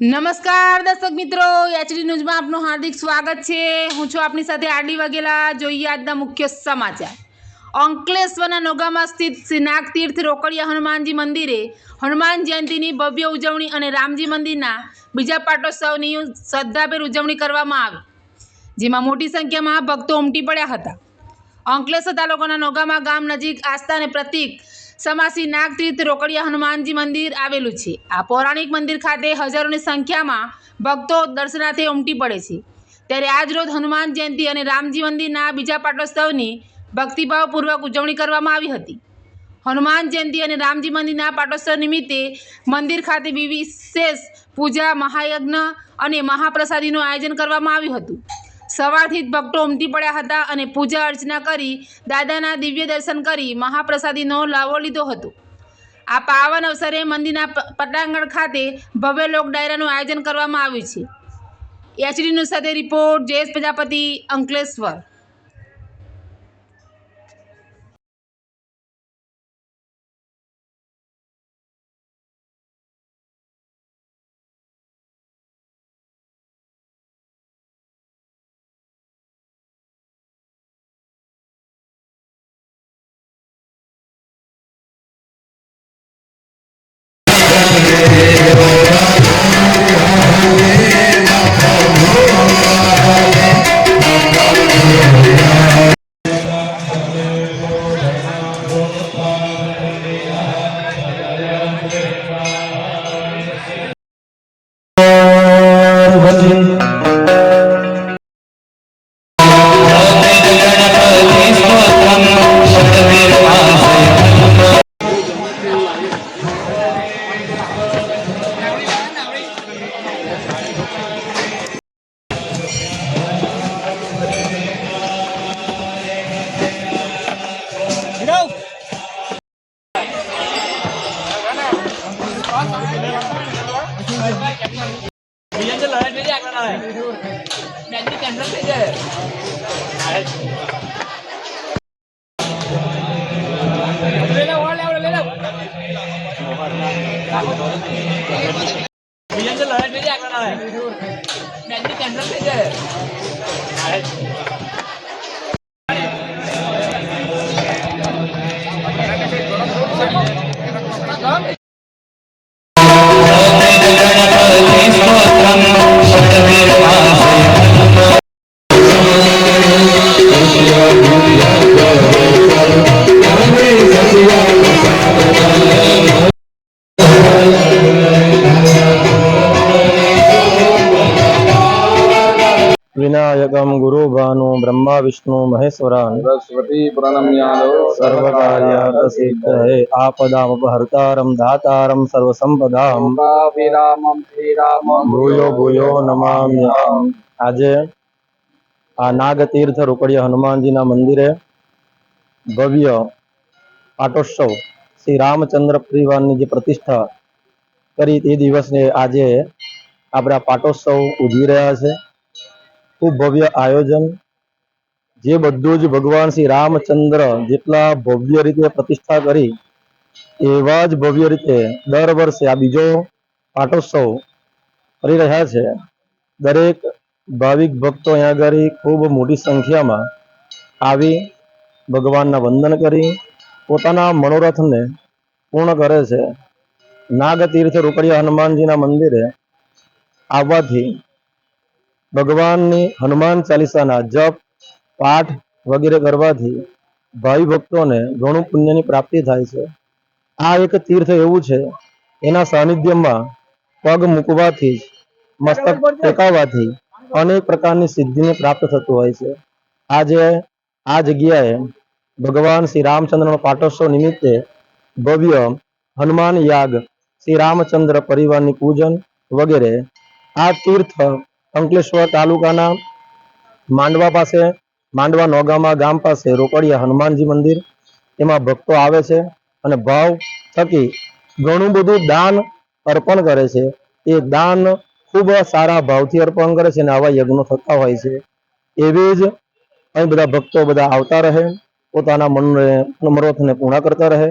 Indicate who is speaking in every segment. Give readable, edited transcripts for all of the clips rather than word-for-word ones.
Speaker 1: નમસ્કાર દર્શક મિત્રો, એચડી ન્યૂઝમાં આપનું હાર્દિક સ્વાગત છે। હું છું આપની સાથે આરડી વાઘેલા। જોઈએ આજના મુખ્ય સમાચાર। અંકલેશ્વરના નોગામાં સ્થિત શ્રીનાગ તીર્થ રોકડિયા હનુમાનજી મંદિરે હનુમાન જયંતીની ભવ્ય ઉજવણી અને રામજી મંદિરના બીજા પાટોત્સવની શ્રદ્ધાભેર ઉજવણી કરવામાં આવી, જેમાં મોટી સંખ્યામાં ભક્તો ઉમટી પડ્યા હતા। અંકલેશ્વર તાલુકાના નોગામા ગામ નજીક આસ્થા અને પ્રતીક સમાસી નાગ તીર્થ રોકડિયા હનુમાનજી મંદિર આવેલું છે। આ પૌરાણિક મંદિર ખાતે હજારોની સંખ્યામાં ભક્તો દર્શનાર્થે ઉમટી પડે છે। ત્યારે આજ રોજ હનુમાન જયંતિ અને રામજી મંદિરના બીજા પાટોત્સવની ભક્તિભાવપૂર્વક ઉજવણી કરવામાં આવી હતી। હનુમાન જયંતિ અને રામજી મંદિરના પાટોત્સવ નિમિત્તે મંદિર ખાતે વિશેષ પૂજા, મહાયજ્ઞ અને મહાપ્રસાદીનું આયોજન કરવામાં આવ્યું હતું। સવારથી જ ભક્તો ઉમટી પડ્યા હતા અને પૂજા અર્ચના કરી દાદાના દિવ્ય દર્શન કરી મહાપ્રસાદીનો લાવો લીધો હતો। આ પાવન અવસરે મંદિરના પટાંગણ ખાતે ભવ્ય લોક ડાયરાનું આયોજન કરવામાં આવ્યું છે। એચડી ન્યૂઝ સાથે રિપોર્ટ જયેશ પ્રજાપતિ, અંકલેશ્વર।
Speaker 2: विनायकं गुरुभानु ब्रह्मा विष्णु महेश्वरान्
Speaker 3: सरस्वती प्रणम्यालो
Speaker 2: सर्वकार्यार्थसिद्धये आपदामपहर्तारं दातारं सर्वसंपदां
Speaker 3: लोकाभिरामं श्रीरामं
Speaker 2: भूयो भूयो नमाम्यहम्। આજે આ નાગતીર્થ રોકડિયા હનુમાનજીના મંદિરે ભવ્ય પાટોત્સવ શ્રી રામચંદ્ર પરિવારની જે પ્રતિષ્ઠા કરી તે દિવસને આજે આપણા પાટોત્સવ ઉજવી રહ્યા છે। ખૂબ ભવ્ય આયોજન, જે બધું જ ભગવાન શ્રી રામચંદ્ર જેટલા ભવ્ય રીતે પ્રતિષ્ઠા કરી એવા જ ભવ્ય રીતે દર વર્ષે આ બીજો પાટોત્સવ કરી રહ્યા છે। દરેક ભાવિક ભક્તો અહીંયા આગળ ખૂબ મોટી સંખ્યામાં આવી ભગવાનના વંદન કરી પોતાના મનોરથને પૂર્ણ કરે છે। નાગતીર્થ રોકડિયા હનુમાનજીના મંદિરે આવવાથી ભગવાનની હનુમાન ચાલીસાના જપ પાઠ વગેરે કરવાથી ભાવિ ભક્તોને ઘણું પુણ્યની પ્રાપ્તિ થાય છે। આ એક તીર્થ એવું છે, એના સાનિધ્યમાં પગ મૂકવાથી મસ્તક ટેકાવવાથી અનેક પ્રકારની સિદ્ધિને પ્રાપ્ત થતું હોય છે। આજે આ જગ્યાએ ભગવાન શ્રી રામચંદ્રનો પાટોત્સવ નિમિત્તે ભવ્ય હનુમાન યાગ, શ્રી રામચંદ્ર પરિવારની પૂજન વગેરે આ તીર્થ અંકલેશ્વર તાલુકાના માંડવા પાસે, માંડવા નોગામા ગામ પાસે રોકડિયા હનુમાનજી મંદિર, એમાં ભક્તો આવે છે અને ભાવ થકી ઘણું બધું દાન અર્પણ કરે છે। એ દાન ખૂબ સારા ભાવથી અર્પણ કરે છે અને આવા યજ્ઞો થતા હોય છે। એવી જ અહીં બધા ભક્તો બધા આવતા રહે, પોતાના મનોરથને પૂર્ણ કરતા રહે।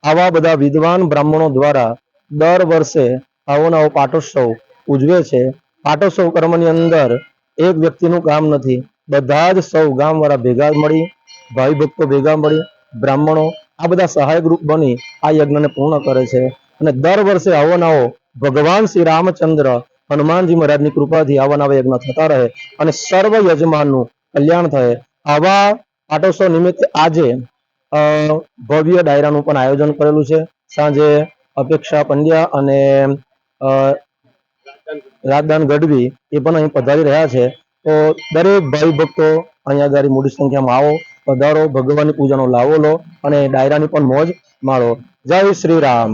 Speaker 2: આવા બધા વિદ્વાન બ્રાહ્મણો દ્વારા દર વર્ષે આવો નવો પાટોત્સવ ઉજવે છે. પાટોત્સવ કર્મની અંદર એક વ્યક્તિનું કામ નથી, બધા જ સૌ ગામવાળા ભેગા મળી, ભાઈ ભક્તો ભેગા મળી, બ્રાહ્મણો આ બધા સહાયક રૂપ બની આ યજ્ઞને પૂર્ણ કરે છે. અને દર વર્ષે આવો નવો ભગવાન શ્રી રામચંદ્ર હનુમાનજી મહારાજની કૃપાથી આવા નવા યજ્ઞ થતા રહે અને સર્વ યજમાનનું કલ્યાણ થાય. આવા પાટોત્સવ નિમિત્તે આજે ભવ્ય ડાયરાનું પણ આયોજન કરેલું છે. સાંજે અપેક્ષા પંડ્યા અને રાજદાન ગઢવી એ પણ અહીં પધારી રહ્યા છે. તો દરેક ભાઈ ભક્તો અહીંયા આગળ મોટી સંખ્યામાં આવો, પધારો, ભગવાનની પૂજાનો લાવો લો અને ડાયરાની પણ મોજ માણો. જય શ્રી રામ.